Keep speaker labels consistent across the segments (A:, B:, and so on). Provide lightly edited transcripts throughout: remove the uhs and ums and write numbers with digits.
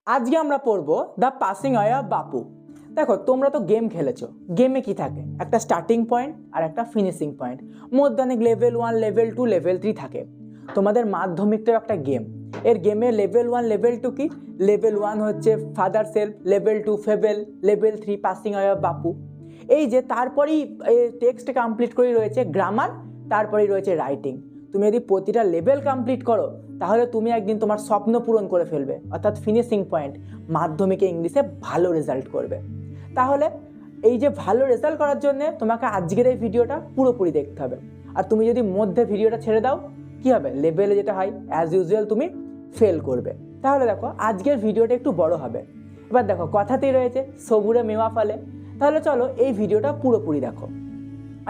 A: আজকে আমরা পড়বো দ্য পাসিং অ্যাওয়ে অফ বাপু। দেখো, তোমরা তো গেম খেলেছো। গেমে কি থাকে? একটা স্টার্টিং পয়েন্ট আর একটা ফিনিশিং পয়েন্ট। মধ্যে অনেক লেভেল 1, লেভেল 2, লেভেল 3 থাকে। তোমাদের মাধ্যমিকটাও একটা গেম। এর গেমে লেভেল 1, লেভেল 2 কি? লেভেল 1 হচ্ছে father self, level 2 fable, level 3 passing away of বাপু। এই যে তারপরেই টেক্সট কমপ্লিট করেই রয়েছে গ্রামার, তারপরেই রয়েছে রাইটিং। তুমি যদি প্রতিটা লেভেল কমপ্লিট করো তাহলে তুমি একদিন তোমার স্বপ্ন পূরণ করে ফেলবে, অর্থাৎ ফিনিশিং পয়েন্ট, মাধ্যমিকে ইংলিশে ভালো রেজাল্ট করবে। তাহলে এই যে ভালো রেজাল্ট করার জন্য তোমাকে আজকের এই ভিডিওটা পুরোপুরি দেখতে হবে। আর তুমি যদি মধ্যে ভিডিওটা ছেড়ে দাও, কি হবে? লেভেলে যেটা হয় অ্যাজ ইউজুয়াল তুমি ফেল করবে। তাহলে দেখো, আজকের ভিডিওটা একটু বড় হবে। এবার দেখো, কথাতেই রয়েছে সবুরে মেওয়া ফলে। তাহলে চলো এই ভিডিওটা পুরোপুরি দেখো।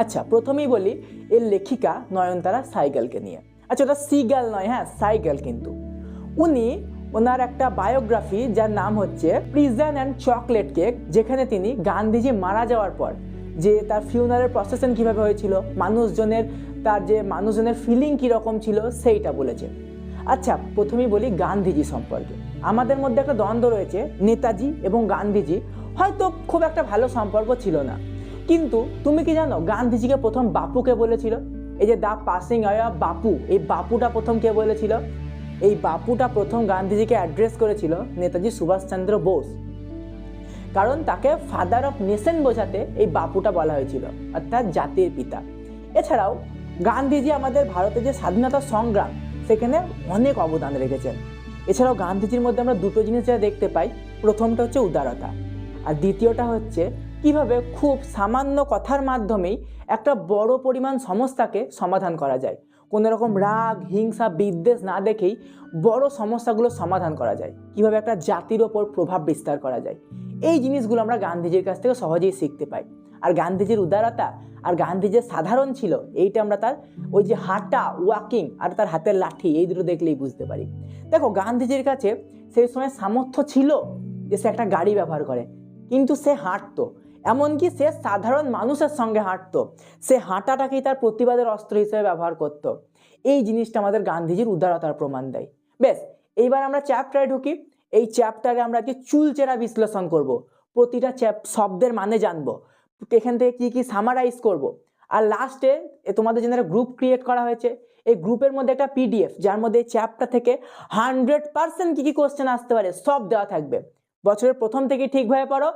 A: আচ্ছা, প্রথমেই বলি এর লেখিকা নয়নতারা সাইগালকে নিয়ে। আচ্ছা, ওটা সিগাল নয়, হ্যাঁ সাইগাল। কিন্তু ওনার একটা বায়োগ্রাফি যার নাম হচ্ছে প্রিজন অ্যান্ড চকলেট কেক, যেখানে তিনি গান্ধীজি মারা যাওয়ার পর যে তার ফিউনারেল প্রসেশন কিভাবে হয়েছিল, মানুষজনের ফিলিং কীরকম ছিল সেইটা বলেছে। আচ্ছা, প্রথমেই বলি গান্ধীজি সম্পর্কে। আমাদের মধ্যে একটা দ্বন্দ্ব রয়েছে, নেতাজি এবং গান্ধীজি হয়তো খুব একটা ভালো সম্পর্ক ছিল না। কিন্তু তুমি কি জানো গান্ধীজিকে প্রথম বাপুকে বলেছিল? এই যে দ্য পাসিং অ্যাওয়ে অফ বাপু, এই বাপুটা প্রথম কে বলেছিল? এই বাপুটা প্রথম গান্ধীজিকে অ্যাড্রেস করেছিল নেতাজি সুভাষচন্দ্র বোস। কারণ তাকে ফাদার অফ নেশন বোঝাতে এই বাপুটা বলা হয়েছিল, অর্থাৎ জাতির পিতা। এছাড়াও গান্ধীজি আমাদের ভারতের যে স্বাধীনতা সংগ্রাম, সেখানে অনেক অবদান রেখেছেন। এছাড়াও গান্ধীজির মধ্যে আমরা দুটো জিনিস যা দেখতে পাই, প্রথমটা হচ্ছে উদারতা, আর দ্বিতীয়টা হচ্ছে কিভাবে খুব সামান্য কথার মাধ্যমেই একটা বড় পরিমাণ সমস্যাকে সমাধান করা যায়। কোনো রকম রাগ, হিংসা, বিদ্বেষ না দেখেই বড় সমস্যাগুলো সমাধান করা যায়, কিভাবে একটা জাতির ওপর প্রভাব বিস্তার করা যায়। এই জিনিসগুলো আমরা গান্ধীজির কাছ থেকে সহজেই শিখতে পাই। আর গান্ধীজির উদারতা আর গান্ধীজির সাধারণ ছিল, এইটা আমরা তার ওই যে হাঁটা, ওয়াকিং, আর তার হাতের লাঠি, এই দুটো দেখলেই বুঝতে পারি। দেখো, গান্ধীজির কাছে সেই সময় সামর্থ্য ছিল যে সে একটা গাড়ি ব্যবহার করে, কিন্তু সে হাঁটতো। এমনকি সে সাধারণ মানুষের সঙ্গে হাঁটতো। সে হাঁটাটাকেই তার প্রতিবাদের অস্ত্র হিসেবে ব্যবহার করত। এই জিনিসটা আমাদের গান্ধীজির উদারতার প্রমাণ দেয়। বেশ, এইবার আমরা চ্যাপ্টারে ঢুকি। এই চ্যাপ্টারে আমরা কি চুলচেরা বিশ্লেষণ করব, প্রতিটা শব্দের মানে জানবো, এখান থেকে কি কি সামারাইজ করব। আর লাস্টে তোমাদের জন্য একটা গ্রুপ ক্রিয়েট করা হয়েছে। এই গ্রুপের মধ্যে একটা পিডিএফ, যার মধ্যে এই চ্যাপ্টার থেকে 100% কি কি কোশ্চেন আসতে পারে সব দেওয়া থাকবে। বছরের প্রথম থেকে ঠিকভাবে পড়ো,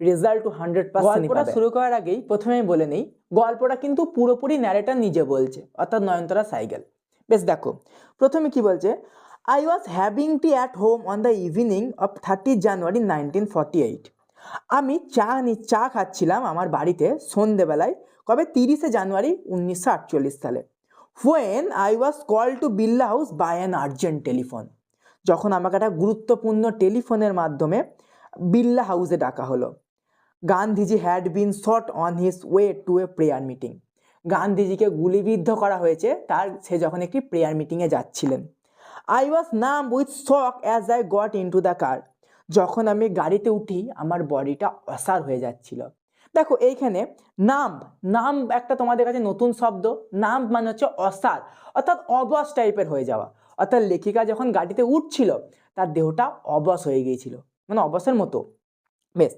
A: রেজাল্ট টু 100%। গল্পটা শুরু করার আগেই প্রথমেই বলে নেই, গল্পটা কিন্তু পুরোপুরি ন্যারেটর নিজে বলছে, অর্থাৎ নয়নতারা সাইগাল। বেশ, দেখো প্রথমে কি বলছে। I was having tea at home on the evening of 30 January 1948. আমি চা খাচ্ছিলাম আমার বাড়িতে সন্ধেবেলায়, কবে? 30শে জানুয়ারি 1948 সালে। When I was called to Birla House by an urgent telephone. যখন আমাকে একটা গুরুত্বপূর্ণ টেলিফোনের মাধ্যমে বিড়লা হাউসে ডাকা হলো। Gandhiji had been shot on his way to a prayer meeting. গান্ধীজিকে গুলিবিদ্ধ করা হয়েছে সে যখন একটি প্রেয়ার মিটিংয়ে যাচ্ছিলেন। আই ওয়াজ নাম with shock as I got into the car. যখন আমি গাড়িতে উঠি আমার বডিটা অসাড় হয়ে যাচ্ছিল। দেখো, এইখানে নাম একটা তোমাদের কাছে নতুন শব্দ। নাম মানে হচ্ছে অসাড়, অর্থাৎ অবশ টাইপের হয়ে যাওয়া। অর্থাৎ লেখিকা যখন গাড়িতে উঠছিল তার দেহটা অবশ হয়ে গিয়েছিল, মানে অবসের মতো। বেশ,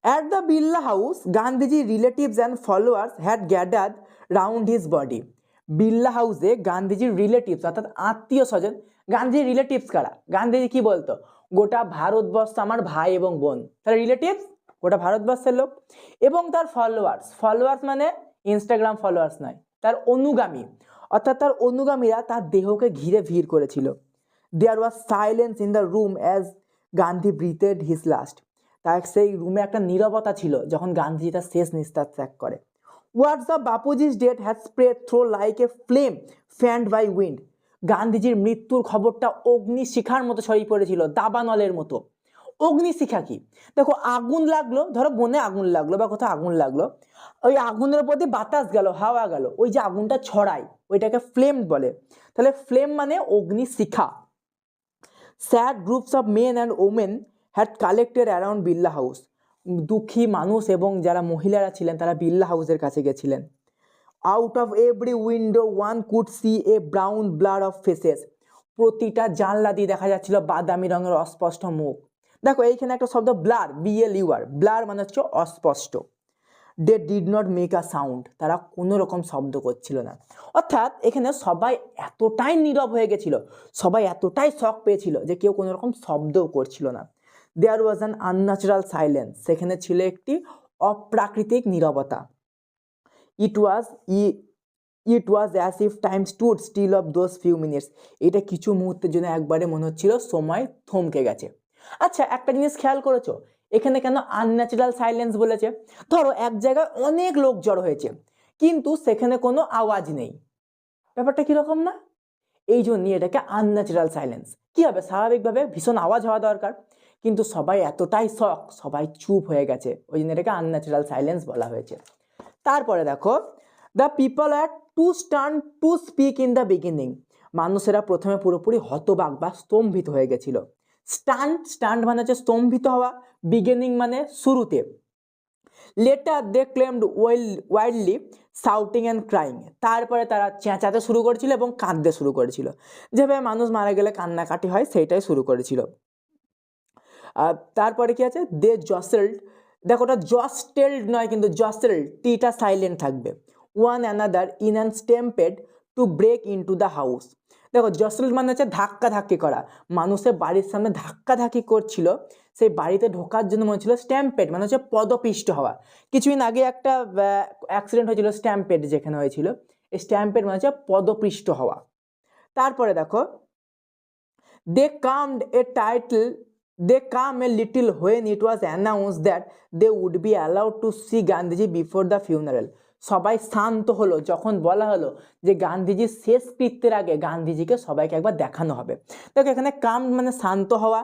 A: at the Birla house Gandhiji relatives and followers had gathered round his body. Birla হাউসে গান্ধীজির রিলেটিভস, অর্থাৎ আত্মীয় স্বজন। গান্ধীজির রিলেটিভস কারা? গান্ধীজি কি বলতো, গোটা ভারতবর্ষ আমার ভাই এবং বোন, তাহলে রিলেটিভস গোটা ভারতবর্ষের লোক। এবং তার ফলোয়ার্স মানে ইনস্টাগ্রাম ফলোয়ার্স নয়, তার অনুগামী, অর্থাৎ তার অনুগামীরা তার দেহকে ঘিরে ভিড় করেছিল। There was silence in the room as Gandhi breathed his last. তার সেই রুমে একটা নীরবতা ছিল যখন গান্ধীজি তার শেষ নিঃশ্বাস ত্যাগ করে। ওয়ার্ডস অফ বাপুজি's death had spread through like a flame fanned by wind. গান্ধীজির মৃত্যুর খবরটা অগ্নিশিখার মতো ছড়িয়ে পড়েছিল, দাবানলের মতো। অগ্নিশিখা কি? দেখো, আগুন লাগলো, ধরো বনে আগুন লাগলো বা কোথাও আগুন লাগলো, ওই আগুনের প্রতি বাতাস গেল, হাওয়া গেল, ওই যে আগুনটা ছড়ায় ওইটাকে ফ্লেম বলে। তাহলে ফ্লেম মানে অগ্নিশিখা। Sad groups of men and women had collected around Birla house. দুঃখী মানুষ এবং যারা মহিলারা ছিলেন তারা বিড়লা হাউসের কাছে গেছিলেন। Out of every window one could see a brown blur of faces. প্রতিটা জানলা দিয়ে দেখা যাচ্ছিল বাদামি রঙের অস্পষ্ট মুখ। দেখো এইখানে একটা শব্দ ব্লার, BLUR, ব্লার মানে হচ্ছে অস্পষ্ট। They did not make a sound, তারা কোনো রকম শব্দ করছিল না। অর্থাৎ এখানে সবাই এতটাই নীরব হয়ে গেছিল, সবাই এতটাই শক পেয়েছিল যে কেউ কোনো রকম শব্দও করছিল না। There was an unnatural silence, সেখানে ছিল একটি অপ্রাকৃতিক নীরবতা। It was as if time stood still of those few minutes, এটা কিছু মুহূর্তের জন্য একবারে মনে হচ্ছিল সময় থমকে গেছে। আচ্ছা, একটা জিনিস খেয়াল করেছো, এখানে কেন আনন্যাচারাল সাইলেন্স বলেছে? ধরো এক জায়গায় অনেক লোক জড়ো হয়েছে কিন্তু সেখানে কোনো আওয়াজ নেই, ব্যাপারটা কিরকম না? এই জন্যই এটাকে আনন্যাচারাল সাইলেন্স। কি হবে, স্বাভাবিকভাবে ভীষণ আওয়াজ হওয়া দরকার, কিন্তু সবাই এতটাই শক, সবাই চুপ হয়ে গেছে, ওই জন্য এটাকে আনন্যাচারাল সাইলেন্স বলা হয়েছে। তারপরে দেখো, the people are too stunned to speak in the beginning, মানুষেরা প্রথমে পুরোপুরি হতবাক বা স্তম্ভিত হয়ে গেছিল। স্টান্ট মানে হচ্ছে স্তম্ভিত হওয়া, বিগিনিং মানে শুরুতে। Later they claimed wildly shouting and crying, তারপরে তারা চেঁচাতে শুরু করেছিল এবং কাঁদতে শুরু করেছিল, যেভাবে মানুষ মারা গেলে কান্নাকাটি হয় সেইটাই শুরু করেছিল। তারপরে কি আছে, দে জসেল্ড, দেখো ওটা জস্টেল্ড নয় কিন্তু জসেল্ড, টিটা সাইলেন্ট থাকবে। One another in an stampede to break into the house, দেখো জসেল্ড মানে হচ্ছে ধাক্কাধাক্কি করা, মানুষের বাড়ির সামনে ধাক্কাধাক্কি করছিল, সেই বাড়িতে ঢোকার জন্য মনে ছিল স্ট্যাম্পেড মানে হচ্ছে পদপিষ্ট হওয়া। কিছুদিন আগে একটা অ্যাক্সিডেন্ট হয়েছিল স্ট্যাম্পেড যেখানে হয়েছিল, এই স্ট্যাম্পেড মানে হচ্ছে পদপৃষ্ট হওয়া। তারপরে দেখো, they came a title, they come a little when it was announced that they would be allowed to see Gandhiji before the funeral, সবাই শান্ত হলো যখন বলা হলো যে গান্ধীজির শেষকৃত্যের আগে গান্ধীজিকে সবাইকে একবার দেখানো হবে। দেখো এখানে কাম মানে শান্ত হওয়া,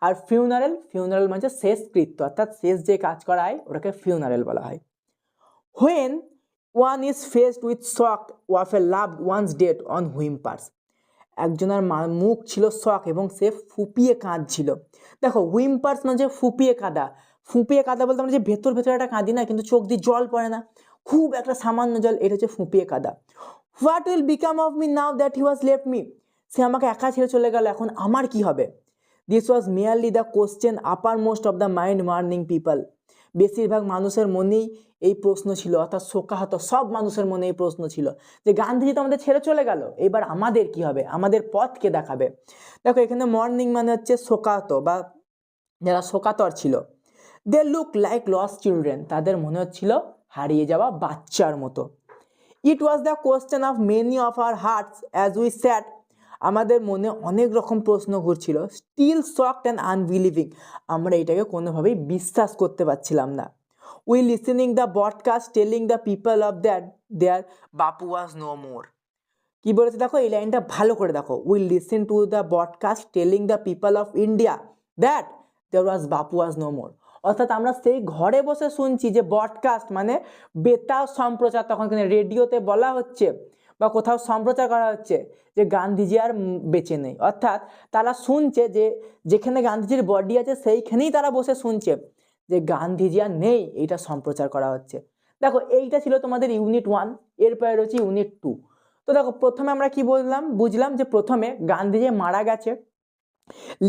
A: আর ফিউনারাল মানে শেষকৃত্য, অর্থাৎ শেষ যে কাজ করা হয় ওটাকে ফিউনারাল বলা হয়। when one is faced with shock of a loved one's death on whimpers, একজনের মুখ ছিল শক এবং সে ফুপিয়ে কাঁদছিল। দেখো হুইম্পার্স মানে যে ফুপিয়ে কাঁদা বলতে আমরা যে ভেতর একটা কাঁদি না, কিন্তু চোখ দিয়ে জল পড়ে না, খুব একটা সামান্য জল, এটা হচ্ছে ফুপিয়ে কাঁদা। What will become of me now that he was left me, সে আমাকে একা ছেড়ে চলে গেল, এখন আমার কি হবে? This was merely the question uppermost of the mind mourning people, বেশিরভাগ মানুষের মনেই এই প্রশ্ন ছিল, অর্থাৎ শোকাহত সব মানুষের মনে এই প্রশ্ন ছিল যে গান্ধীজি তো আমাদের ছেড়ে চলে গেল, এবার আমাদের কি হবে, আমাদের পথ কে দেখাবে? দেখো এখানে মর্নিং মানে হচ্ছে শোকাহত বা যারা শোকাতর ছিল। They look like lost children, তাদের মনে হচ্ছিল হারিয়ে যাওয়া বাচ্চার মতো। It was the question of many of our hearts as we sat, আমাদের মনে অনেক রকম প্রশ্ন ঘুরছিল। স্টিল শকড অ্যান্ড আনবিলিভিং, আমরা এটাকে কোনোভাবেই বিশ্বাস করতে পারছিলাম না। We listening the broadcast telling the people of that their Bapu was no more, কি বলেছে দেখো এই লাইনটা ভালো করে দেখো। We listen to the broadcast telling the people of India that their was Bapu was no more, অর্থাৎ আমরা সেই ঘরে বসে শুনছি যে ব্রডকাস্ট মানে বেতার সম্প্রচার, তখন কিন্তু রেডিওতে বলা হচ্ছে বা কোথাও সম্প্রচার করা হচ্ছে যে গান্ধীজি আর বেঁচে নেই, অর্থাৎ তারা শুনছে যে যেখানে গান্ধীজির বডি আছে সেইখানেই তারা বসে শুনছে যে গান্ধীজি আর নেই, এইটা সম্প্রচার করা হচ্ছে। দেখো এইটা ছিল তোমাদের ইউনিট 1, এরপরে রয়েছে ইউনিট 2। তো দেখো প্রথমে আমরা কি বুঝলাম যে প্রথমে গান্ধীজি মারা গেছে,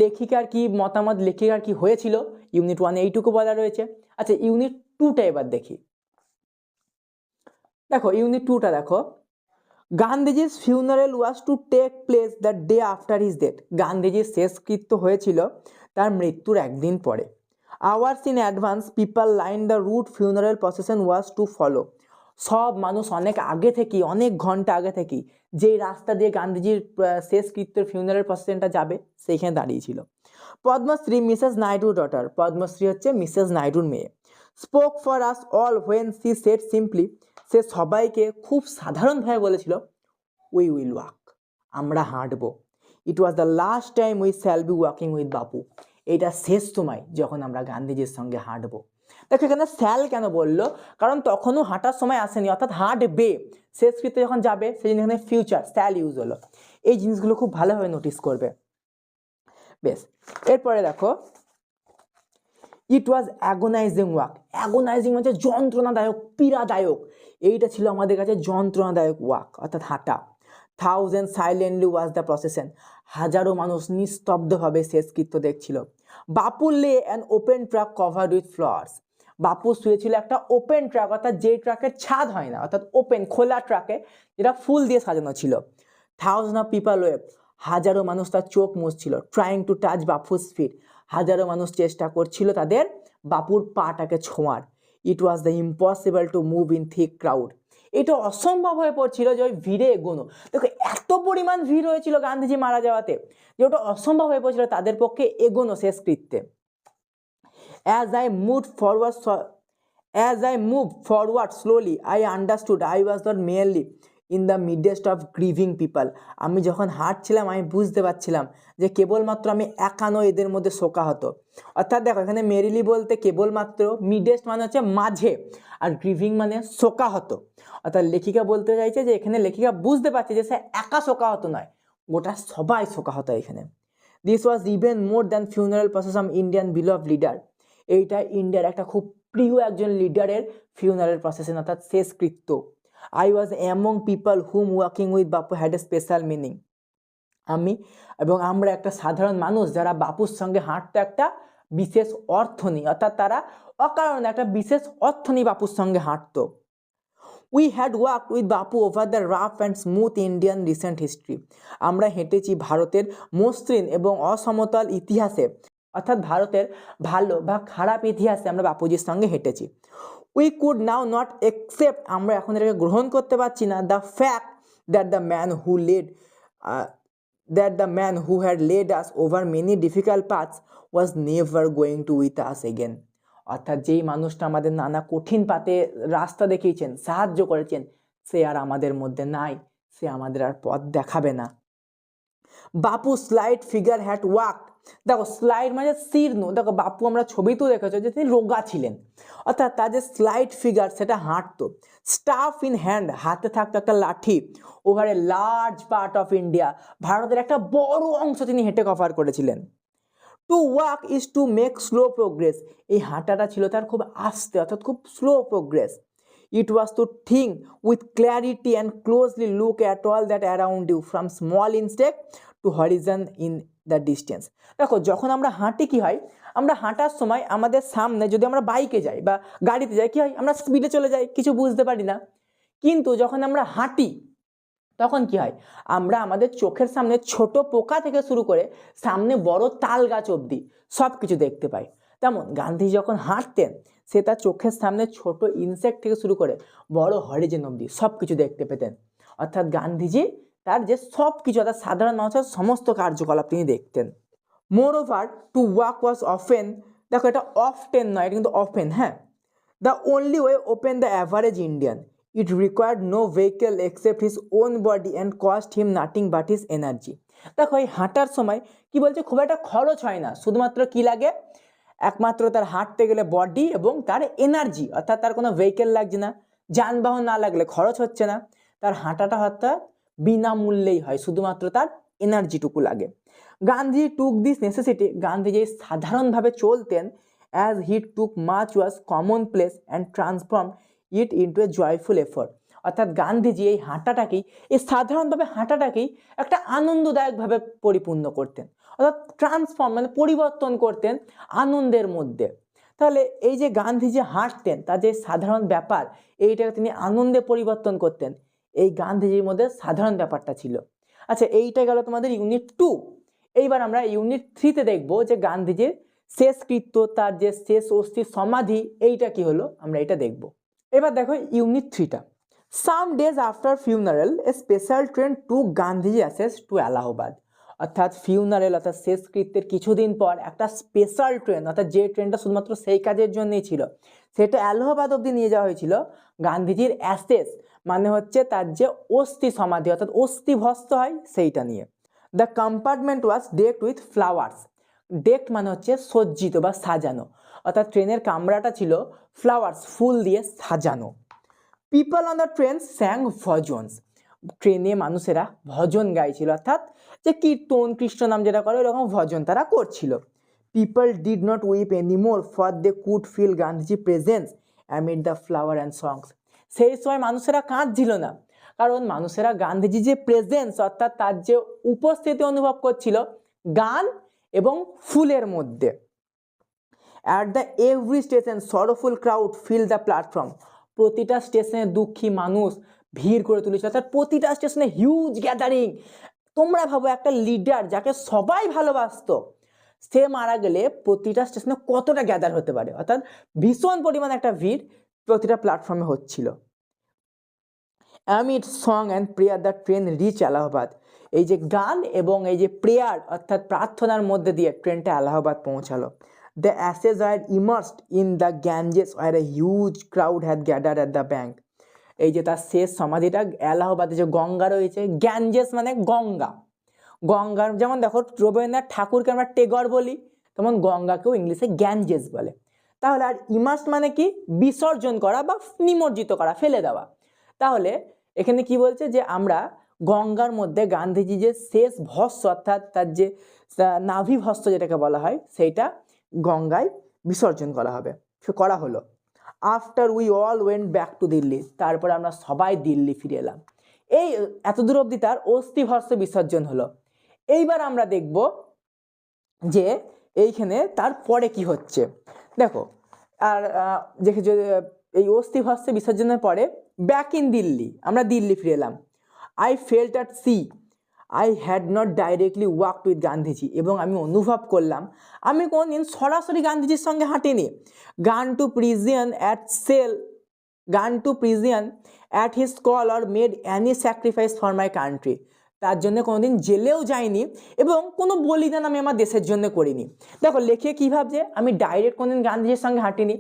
A: লেখিকার কি মতামত, লেখিকার কি হয়েছিল, ইউনিট 1 এইটুকু বলা রয়েছে। আচ্ছা ইউনিট 2টা এবার দেখি। দেখো ইউনিট 2টা দেখো, গান্ধীজির funeral was to take place the day after his death, গান্ধীজির শেষকৃত্য হয়েছিল তার মৃত্যুর একদিন পরে। Hours in advance people line the route funeral procession was to follow, সব মানুষ অনেক আগে থেকেই, অনেক ঘন্টা আগে থেকেই যেই রাস্তা দিয়ে গান্ধীজির শেষকৃত্যের ফিউনারেল প্রসেশনটা যাবে সেইখানে দাঁড়িয়েছিল। পদ্মশ্রী মিসেস নাইডুর ডটার, পদ্মশ্রী হচ্ছে মিসেস নাইডুর মেয়ে। Spoke for us all when she said simply, সে সবাইকে খুব সাধারণভাবে বলেছিল উই উইল ওয়াক, আমরা হাঁটবো। It was the last time we shall be walking with Bapu, এটা শেষ সময় যখন আমরা গান্ধীজির সঙ্গে হাঁটবো। দেখো এখানে স্যাল কেন বললো, কারণ তখনও হাঁটার সময় আসেনি, অর্থাৎ হাঁটবে, শেষকৃত্য যখন যাবে সেই জন্য এখানে ফিউচার স্যাল ইউজ হলো। এই জিনিসগুলো খুব ভালোভাবে নোটিস করবে। বেশ, এরপরে দেখো, ইট ওয়াজ অ্যাগোনাইজিং ওয়াক, অ্যাগোনাইজিং মানে যন্ত্রণাদায়ক, পীড়াদায়ক, এইটা ছিল আমাদের কাছে যন্ত্রণাদায়ক ওয়াক, অর্থাৎ হাঁটা। Thousand silently was the procession, হাজারো মানুষ নিস্তব্ধভাবে শেষকৃত্য দেখছিল। Bapu lay an open truck covered with flowers. Bapu শুয়েছিল একটা ওপেন ট্রাক, অর্থাৎ যে ট্রাকের ছাদ হয় না, অর্থাৎ ওপেন খোলা ট্রাকে, যেটা ফুল দিয়ে সাজানো ছিল। থাউজেন্ড অফ পিপল ওয়েপ, হাজারো মানুষ তার চোখ মুছছিল। Trying to touch Bapu's feet, হাজারো মানুষ চেষ্টা করছিল তাদের বাপুর পাটাকে ছোঁয়ার। It was the impossible to move in thick crowd, এটা অসম্ভব হয়ে পড়ছিল যে ওই ভিড়ে এগোনো। দেখো এত পরিমাণ ভিড় হয়েছিল গান্ধীজি মারা যাওয়াতে যে ওটা অসম্ভব হয়ে পড়ছিল তাদের পক্ষে এগোনো শেষকৃত্যে। As I moved forward, slowly, I understood I was not merely in the midst of grieving people. আমি যখন হাঁটছিলাম আমি বুঝতে পারছিলাম যে কেবলমাত্র আমি একা নই, এদের মধ্যে শোকাহত। অর্থাৎ দেখো এখানে মেরিলি বলতে কেবলমাত্র, মিডেস্ট মানে হচ্ছে মাঝে, আর গ্রিভিং মানে শোকাহত। অর্থাৎ লেখিকা বলতে চাইছে যে এখানে লেখিকা বুঝতে পারছে যে সে একা শোকাহত নয়, গোটা সবাই শোকাহত এখানে। This was even more than funeral process of Indian believe leader, এইটা ইন্ডিয়ার একটা খুব প্রিয় একজন লিডারের ফিউনারাল প্রসেশন, অর্থাৎ শেষকৃত্য। I was among people hmm walking with Bapu had a special meaning. আমি এবং আমরা একটা সাধারণ মানুষ যারা বাপুর সঙ্গে হাঁটতে একটা বিশেষ অর্থ নিই, অর্থাৎ তারা অকারণে একটা বিশেষ অর্থ নিয়ে বাপুর সঙ্গে হাঁটতো। We had walk with Bapu over the rough and smooth Indian recent history, আমরা হেঁটেছি ভারতের মসৃণ এবং অসমতল ইতিহাসে, অর্থাৎ ভারতের ভালো বা খারাপ ইতিহাসে আমরা বাপুজির সঙ্গে হেঁটেছি। We could now not accept, আমরা এখন এটাকে গ্রহণ করতে পারছি না, the fact that the man who had led us over many difficult paths was never going to with us again. অর্থাৎ যেই মানুষটা আমাদের নানা কঠিন পাতে রাস্তা দেখিয়েছেন, সাহায্য করেছেন, সে আর আমাদের মধ্যে নাই, সে আমাদের আর পথ দেখাবে না। বাপু স্লাইড ফিগার হ্যাড ওয়াক, দেখো স্লাইড মানে শীর্ণ, দেখো বাপু আমরা ছবিতেও দেখেছো যে তিনি রোগা ছিলেন, অর্থাৎ তার যে স্লাইড ফিগার সেটা হাঁটতো। স্টাফ ইন হ্যান্ড, হাতে থাকতো একটা লাঠি। Over a large part of India, ভারতের একটা বড় অংশ তিনি হেঁটে কভার করেছিলেন। To walk is to make slow progress, এই হাঁটাটা ছিল তার খুব আস্তে, অর্থাৎ খুব slow progress. It was to think with clarity and closely look at all that around you from small insect to horizon in the distance. দেখো যখন আমরা হাঁটি কি হয়, আমরা হাঁটার সময় আমাদের সামনে যদি আমরা বাইকে যাই বা গাড়িতে যাই কি হয়, আমরা স্পিডে চলে যাই, কিছু বুঝতে পারি না। কিন্তু যখন আমরা হাঁটি তখন কি হয়, আমরা আমাদের চোখের সামনে ছোট পোকা থেকে শুরু করে সামনে বড় তাল গাছ অবধি সব কিছু দেখতে পাই। তেমন গান্ধীজি যখন হাঁটতেন সে তার চোখের সামনে ছোট ইনসেক্ট থেকে শুরু করে বড় হরিজন অবধি সব কিছু দেখতে পেতেন। অর্থাৎ গান্ধীজি তার যে সব কিছু, অর্থাৎ সাধারণ মানুষের সমস্ত কার্যকলাপ তিনি দেখতেন। Moreover to walk was often, দেখো এটা অফটেন নয়, এটা কিন্তু অফেন। হ্যাঁ, the only way open the average Indian, it required no vehicle except his own body and cost him nothing but his energy. দেখো এই হাঁটার সময় কি বলছে, খুব একটা খরচ হয় না, শুধুমাত্র কি লাগে, একমাত্র তার হাঁটতে গেলে বডি এবং তার এনার্জি, অর্থাৎ তার কোনো ভেহিকেল লাগছে না, যানবাহন না লাগলে খরচ হচ্ছে না, তার হাঁটাটা অর্থাৎ বিনামূল্যেই হয়, শুধুমাত্র তার এনার্জিটুকু লাগে। গান্ধী টুক দিস নেসেসিটি, গান্ধীজি সাধারণভাবে চলতেন, as he took much was common place and transform it into a joyful effort. অর্থাৎ গান্ধীজি এই হাঁটাটাকেই, এই সাধারণভাবে হাঁটাটাকেই একটা আনন্দদায়কভাবে পরিপূর্ণ করতেন, অর্থাৎ ট্রান্সফর্ম মানে পরিবর্তন করতেন আনন্দের মধ্যে। তাহলে এই যে গান্ধীজি হাঁটতেন তার যে সাধারণ ব্যাপার, এইটাকে তিনি আনন্দে পরিবর্তন করতেন, এই গান্ধীজির মধ্যে সাধারণ ব্যাপারটা ছিল। আচ্ছা, এইটা গেল তোমাদের ইউনিট 2। এইবার আমরা ইউনিট 3তে দেখবো যে গান্ধীজির শেষকৃত্য, তার যে শেষ অস্থি সমাধি, এইটা কি হলো আমরা এটা দেখব। এবার দেখো ইউনিট 3টা। Some days after funeral a special train to Gandhiji ashes to Allahabad, অর্থাৎ ফিউনারেল অর্থাৎ শেষকৃত্যের কিছুদিন পর একটা স্পেশাল ট্রেন, অর্থাৎ যে ট্রেনটা শুধুমাত্র সেই কাজের জন্যই ছিল, সেটা এলাহাবাদ অবধি নিয়ে যাওয়া হয়েছিল গান্ধীজির অ্যাসেস মানে হচ্ছে তার যে অস্থি সমাধি, অর্থাৎ অস্থি ভস্ত হয় সেইটা নিয়ে। The compartment was ডেকড with flowers, ডেকড মানে হচ্ছে সজ্জিত বা সাজানো, অর্থাৎ ট্রেনের কামরাটা ছিল ফ্লাওয়ার্স ফুল দিয়ে সাজানো। People on the train স্যাং bhajans, ট্রেনে মানুষেরা ভজন গাইছিল, অর্থাৎ যে কীর্তন কৃষ্ণ নাম যেটা করে ওরকম ভজন তারা করছিল। People did not weep anymore for they could feel Gandhiji presence amid the flower and songs, সেই সময় মানুষেরা কাঁদছিল না, কারণ মানুষেরা গান্ধীজি যে প্রেজেন্স অর্থাৎ তার যে উপস্থিতি অনুভব করছিল গান এবং ফুলের মধ্যে। At the every station sorrowful crowd fill the platform, প্রতিটা স্টেশনে দুঃখী মানুষ ভিড় করে তুলেছে, অর্থাৎ প্রতিটা স্টেশনে হিউজ গ্যাদারিং। তোমরা ভাবো একটা লিডার যাকে সবাই ভালোবাসতো, সে মারা গেলে প্রতিটা স্টেশনে কতটা গ্যাদার হতে পারে, অর্থাৎ ভীষণ পরিমাণে একটা ভিড় প্রতিটা প্ল্যাটফর্মে হচ্ছিল। Amid song and prayer the train reach Allahabad, এই যে গান এবং এই যে প্রেয়ার অর্থাৎ প্রার্থনার মধ্যে দিয়ে ট্রেনটা এলাহাবাদ পৌঁছালো। The ashes are immersed in the Ganges where a huge crowd had gathered at the bank, এই যে তার শেষ সমাধিটা এলাহাবাদে যে গঙ্গা রয়েছে, গ্যাঞ্জেস মানে গঙ্গা, গঙ্গার যেমন দেখো রবীন্দ্রনাথ ঠাকুরকে আমরা টেগর বলি, তেমন গঙ্গাকেও ইংলিশে গ্যাঞ্জেস বলে। তাহলে আর ইমার্স মানে কি, বিসর্জন করা বা নিমজ্জিত করা, ফেলে দেওয়া। তাহলে এখানে কি বলছে যে আমরা গঙ্গার মধ্যে গান্ধীজি যে শেষ ভস্ম অর্থাৎ তার যে নাভি ভস্ম যেটাকে বলা হয় সেইটা গঙ্গায় বিসর্জন করা হবে, করা হলো। After we all went back to Delhi, তারপরে আমরা সবাই দিল্লি ফিরে এলাম। এই এতদূর অবধি তার অস্থি ভস্ম বিসর্জন হলো। এইবার আমরা দেখব যে এইখানে তারপরে কি হচ্ছে। দেখো আর দেখে যে এই অস্থি ভস্ম বিসর্জনের পরে ব্যাক ইন দিল্লি, আমরা দিল্লি ফিরে এলাম। I felt at sea I had not directly walked with Gandhiji, এবং আমি অনুভব করলাম আমি কোনদিন সরাসরি গান্ধীজির সঙ্গে হাঁটিনি। Gone to prison at his call or made any sacrifice for my country, তার জন্য কোনোদিন জেলেও যাইনি এবং কোনো বলিদান আমি আমার দেশের জন্য করিনি। দেখো লেখে কী ভাবছে, আমি ডাইরেক্ট কোনোদিন গান্ধীজির সঙ্গে হাঁটিনি,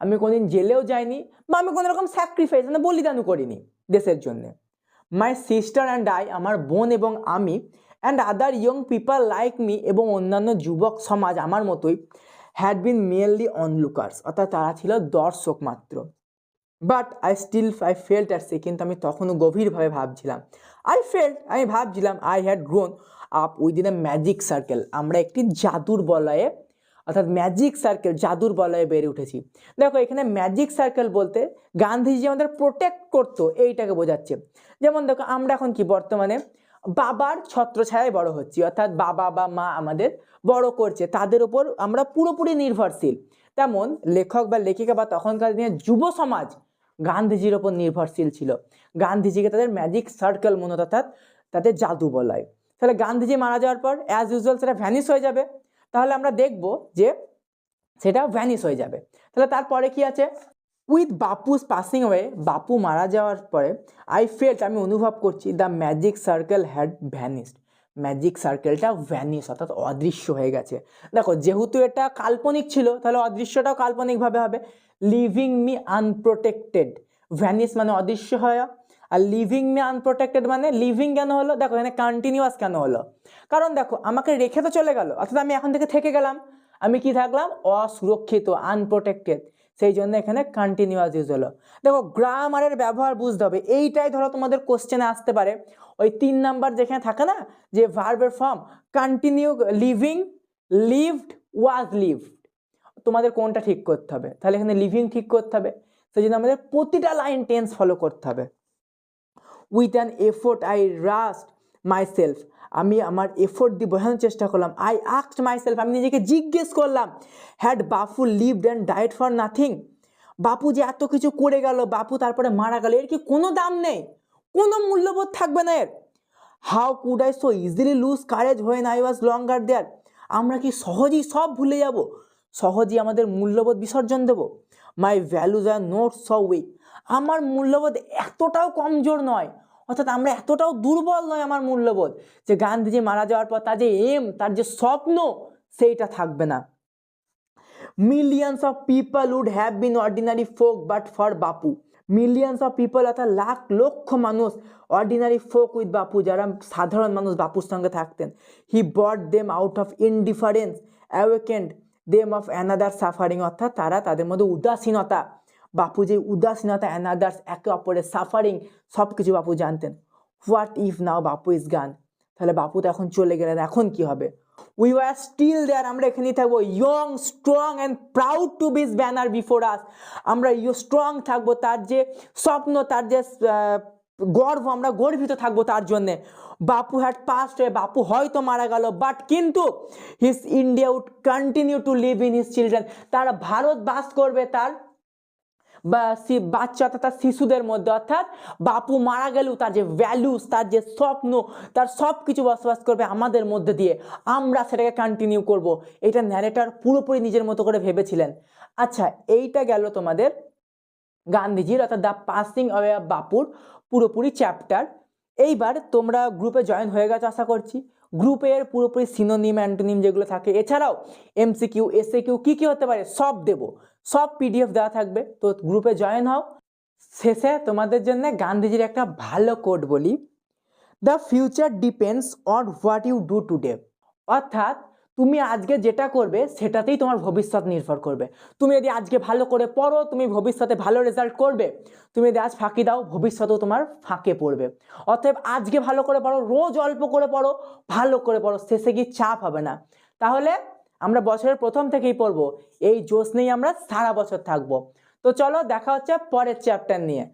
A: আমি কোনোদিন জেলেও যাইনি, বা আমি কোনো রকম স্যাক্রিফাইস মানে বলিদানও করিনি দেশের জন্যে। মাই সিস্টার অ্যান্ড আই, আমার বোন এবং আমি, and other young people like me, এবং অন্যান্য যুবক সমাজ আমার মতোই, হ্যাড বিন মেয়ারলি অনলুকার্স, অর্থাৎ তারা ছিল দর্শক মাত্র। But I felt at sea, কিন্তু আমি তখনও গভীরভাবে ভাবছিলাম, আমি ভাবছিলাম I had grown up within a magic circle, আমরা একটি জাদুর বলয়ে অর্থাৎ ম্যাজিক সার্কেল জাদুর বলয়ে বেড়ে উঠেছি। দেখো এখানে ম্যাজিক সার্কেল বলতে গান্ধীজি আমাদের প্রোটেক্ট করতো এইটাকে বোঝাচ্ছে। যেমন দেখো আমরা এখন কি বর্তমানে বাবার ছত্রছায়ায় বড় হচ্ছি, অর্থাৎ বাবা বা মা আমাদের বড় করছে, তাদের উপর আমরা পুরোপুরি নির্ভরশীল। তেমন লেখক বা লেখিকা বা তখনকার দিনে যুব সমাজ গান্ধীজির ওপর নির্ভরশীল ছিল। গান্ধীজিকে তাদের ম্যাজিক সার্কেল মনে হতো, অর্থাৎ তাদের জাদু বলায়। তাহলে গান্ধীজি মারা যাওয়ার পর অ্যাজ ইউজুয়াল সেটা ভ্যানিশ হয়ে যাবে, তাহলে আমরা দেখব যে সেটা ভ্যানিশ হয়ে যাবে। তাহলে তারপরে কি আছে, উইথ বাপুস পাসিং ওয়ে, বাপু মারা যাওয়ার পরে আই ফেল্ট, আমি অনুভব করছি, the magic circle had vanished, magic সার্কেলটা ভ্যানিশ অর্থাৎ অদৃশ্য হয়ে গেছে। দেখো যেহেতু এটা কাল্পনিক ছিল তাহলে অদৃশ্যটাও কাল্পনিকভাবে হবে। লিভিং মি আনপ্রোটেক্টেড, ভ্যানিশ মানে অদৃশ্য হয়, আর লিভিং মি আনপ্রোটেক্টেড মানে লিভিং কেন হলো, দেখো এখানে কন্টিনিউয়াস কেন হলো, কারণ দেখো আমাকে রেখে তো চলে গেল, অর্থাৎ আমি এখন থেকে গেলাম, আমি কি থাকলাম, অসুরক্ষিত, আনপ্রোটেক্টেড, সেই জন্য এখানে কন্টিনিউয়াস ইউজ হলো। দেখো গ্রামারের ব্যবহার বুঝতে হবে, এইটাই ধরো তোমাদের কোশ্চেনে আসতে পারে। ওই 3 নাম্বার যেখানে থাকে না যে ভার্বের ফর্ম কন্টিনিউ, লিভিং, লিভড, ওয়াজ লিভড, তোমাদের কোনটা ঠিক করতে হবে, তাহলে এখানে লিভিং ঠিক করতে হবে, সেই জন্য আমাদের প্রতিটা লাইন টেন্স ফলো করতে হবে। With an effort I roused myself, আমি আমার এফোর্ট দিয়ে বোঝানোর চেষ্টা করলাম। আই আস্কড মাইসেলফ, আমি নিজেকে জিজ্ঞেস করলাম, had Bapu lived and died for nothing, বাপু যে এত কিছু করে গেল, বাপু তারপরে মারা গেল, এর কি কোনো দাম নেই, কোনো মূল্যবোধ থাকবে না এর। How could I so easily lose courage when I was longer there, আমরা কি সহজেই সব ভুলে যাব, সহজেই আমাদের মূল্যবোধ বিসর্জন দেব। মাই ভ্যালুজ আর নোট সো উইক, আমার মূল্যবোধ এতটাও কমজোর নয়, অর্থাৎ আমরা এতটাও দুর্বল নয় আমার মূল্যবোধ যে গান্ধীজি মারা যাওয়ার পর তার যে তার যে স্বপ্ন সেইটা থাকবে না। Millions of people would have been ordinary folk but for Bapu, millions of people অর্থাৎ লাখ লক্ষ মানুষ, অর্ডিনারি ফোক উইথ বাপু, যারা সাধারণ মানুষ বাপুর সঙ্গে থাকতেন। He brought them out of indifference awakened them of another suffering, অর্থাৎ তারা তাদের মধ্যে উদাসীনতা, বাপু যে উদাসীনতা, অ্যানাদার্স একে অপরের সাফারিং, সব কিছু বাপু জানতেন। What if now Bapu is গান, তাহলে বাপু তো এখন চলে গেলেন, এখন কি হবে। উই ওয়ার স্টিল দেয়ার, আমরা এখানেই থাকবো। Young strong and proud to বিস ব্যানার বিফোর আস, আমরা স্ট্রং থাকবো, তার যে স্বপ্ন, তার যে আমরা গর্বিত থাকবো তার জন্যে। বাপু হ্যাড পাস্ট হয়ে, বাপু হয়তো মারা গেল, বাট কিন্তু his India would continue to live in his children, তার ভারত বাস করবে তার বাচ্চা তার শিশুদের মধ্যে। অর্থাৎ বাপু মারা গেলেও তার যে ভ্যালুস, তার যে স্বপ্ন, তার সব কিছু বসবাস করবে আমাদের মধ্যে দিয়ে, আমরা সেটাকে কন্টিনিউ করব। এটা ন্যারেটর পুরোপুরি নিজের মতো করে ভেবেছিলেন। আচ্ছা, এইটা গেল তোমাদের গান্ধীজির অর্থাৎ দ্য পাসিং অ্যাওয়ে অফ বাপুর পুরোপুরি চ্যাপ্টার। এইবার তোমরা গ্রুপে জয়েন হয়ে গেছো আশা করছি। গ্রুপের পুরোপুরি সিনোনিম অ্যান্টোনিম যেগুলো থাকে, এছাড়াও এমসিকিউ এসএকিউ কী কী হতে পারে সব দেবো, সব পিডিএফ দেওয়া থাকবে। তো গ্রুপে জয়েন হও। শেষে তোমাদের জন্য গান্ধীজির একটা ভালো কোট বলি, the future depends on what you do today. অর্থাৎ তুমি আজকে যেটা করবে সেটাতেই তোমার ভবিষ্যৎ নির্ভর করবে। তুমি যদি আজকে ভালো করে পড়ো, তুমি ভবিষ্যতে ভালো রেজাল্ট করবে। তুমি যদি আজ ফাঁকি দাও, ভবিষ্যতেও তোমার ফাঁকে পড়বে। অতএব আজকে ভালো করে পড়ো, রোজ অল্প করে পড়ো, ভালো করে পড়ো, শেষে গিয়ে চাপ হবে না। তাহলে আমরা বছরের প্রথম থেকেই পড়বো, এই জোশ নেই আমরা সারা বছর থাকবো। তো চলো দেখা হচ্ছে পরের চ্যাপ্টার নিয়ে।